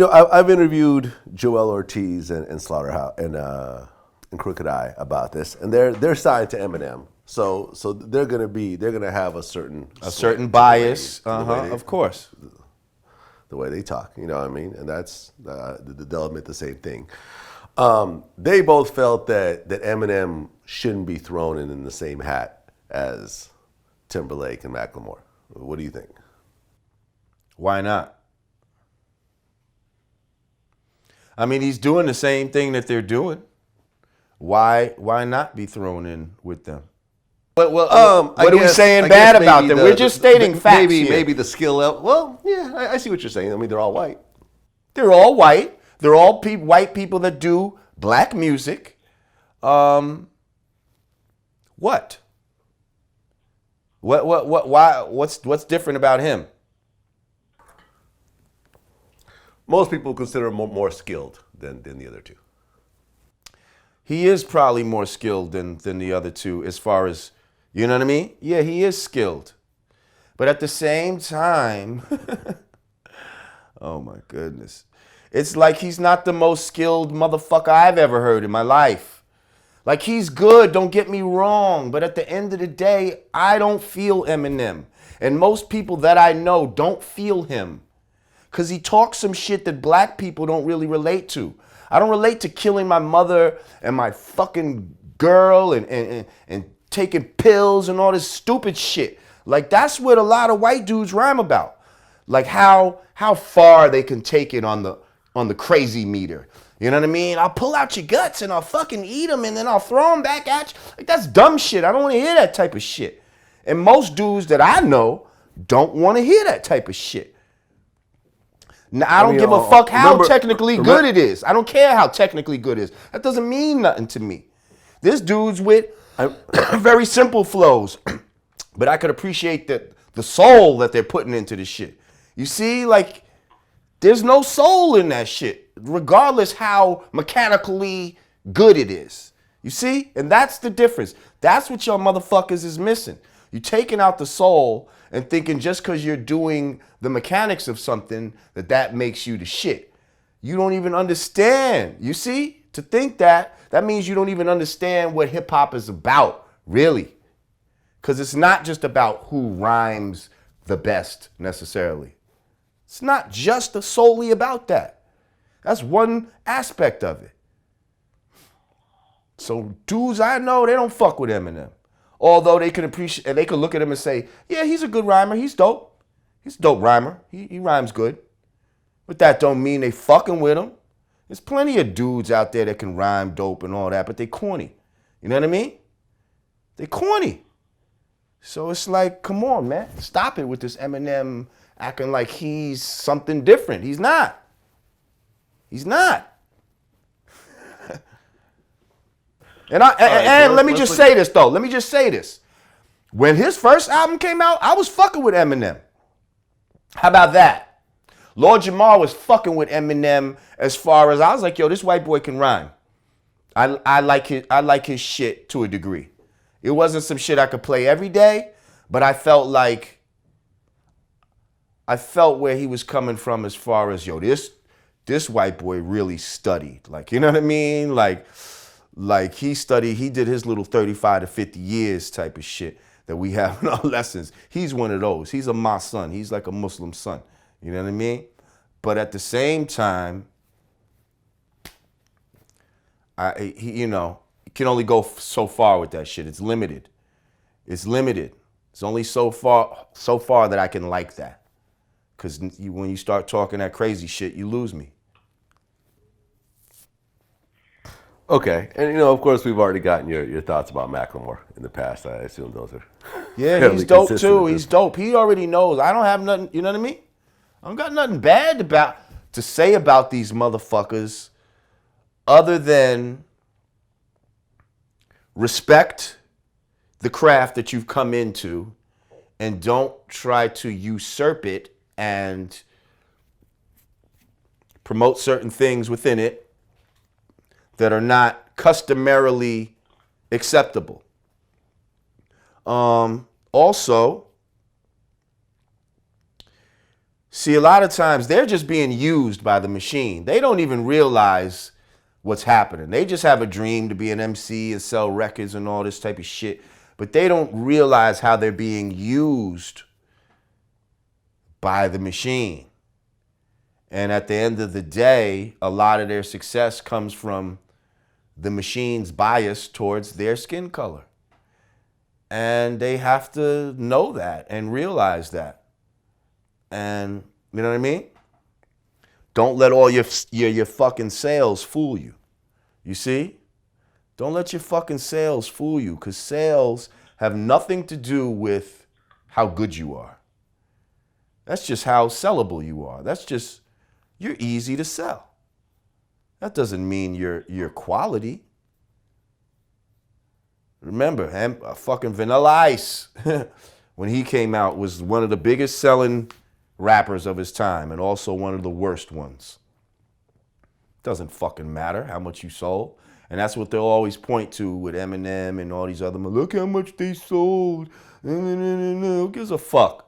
I've interviewed Joel Ortiz and Slaughterhouse and Crooked Eye about this, and they're signed to Eminem, so they're gonna have a certain bias, of course, the way they talk, you know what I mean, and that's they'll admit the same thing. They both felt that Eminem shouldn't be thrown in the same hat as Timberlake and Macklemore. What do you think? Why not? I mean, he's doing the same thing that they're doing. Why not be thrown in with them? What are we saying bad about them? We're just stating facts here. Maybe the skill level. Well, yeah, I see what you're saying. I mean, they're all white. They're all white. They're all white people that do black music. What? Why? What's different about him? Most people consider him more skilled than the other two. He is probably more skilled than the other two as far as, you know what I mean? Yeah, he is skilled. But at the same time, oh my goodness. It's like he's not the most skilled motherfucker I've ever heard in my life. Like, he's good, don't get me wrong, but at the end of the day, I don't feel Eminem. And most people that I know don't feel him. Because he talks some shit that black people don't really relate to. I don't relate to killing my mother and my fucking girl and taking pills and all this stupid shit. Like, that's what a lot of white dudes rhyme about. Like how far they can take it on the crazy meter. You know what I mean? I'll pull out your guts and I'll fucking eat them and then I'll throw them back at you. Like, that's dumb shit. I don't want to hear that type of shit. And most dudes that I know don't want to hear that type of shit. Now, I don't give a fuck how technically good it is. I don't care how technically good it is. That doesn't mean nothing to me. This dude's with very simple flows, but I could appreciate the soul that they're putting into this shit. You see, like, there's no soul in that shit, regardless how mechanically good it is. You see? And that's the difference. That's what y'all motherfuckers is missing. You're taking out the soul and thinking just because you're doing the mechanics of something that makes you the shit. You don't even understand. You see? To think that means you don't even understand what hip hop is about, really. Because it's not just about who rhymes the best necessarily. It's not just solely about that. That's one aspect of it. So dudes I know, they don't fuck with Eminem. Although they can appreciate, and they can look at him and say, yeah, he's a good rhymer. He's dope. He's a dope rhymer. He rhymes good. But that don't mean they fucking with him. There's plenty of dudes out there that can rhyme dope and all that, but they corny. You know what I mean? They corny. So it's like, come on, man. Stop it with this Eminem acting like he's something different. He's not. He's not. And let me just say this, though. Let me just say this. When his first album came out, I was fucking with Eminem. How about that? Lord Jamar was fucking with Eminem as far as I was like, yo, this white boy can rhyme. I like his shit to a degree. It wasn't some shit I could play every day, but I felt where he was coming from as far as, yo, this white boy really studied. Like, you know what I mean? Like he studied, he did his little 35 to 50 years type of shit that we have in our lessons. He's one of those. He's a my son. He's like a Muslim son. You know what I mean? But at the same time, he can only go so far with that shit. It's limited. It's limited. It's only so far that I can like that. Because when you start talking that crazy shit, you lose me. Okay, and of course, we've already gotten your thoughts about Macklemore in the past. I assume those are he's dope too. He's dope. He already knows. I don't have nothing. You know what I mean? I don't got nothing bad to say about these motherfuckers, other than respect the craft that you've come into, and don't try to usurp it and promote certain things within it that are not customarily acceptable. Also, See, a lot of times they're just being used by the machine. They don't even realize what's happening. They just have a dream to be an MC and sell records and all this type of shit. But they don't realize how they're being used by the machine. And at the end of the day, a lot of their success comes from the machine's bias towards their skin color. And they have to know that and realize that. And you know what I mean? Don't let all your fucking sales fool you. You see? Don't let your fucking sales fool you, because sales have nothing to do with how good you are. That's just how sellable you are. That's just, you're easy to sell. That doesn't mean you're quality. Remember, fucking Vanilla Ice, when he came out, was one of the biggest selling rappers of his time and also one of the worst ones. Doesn't fucking matter how much you sold. And that's what they'll always point to with Eminem and all these other, look how much they sold. Who gives a fuck?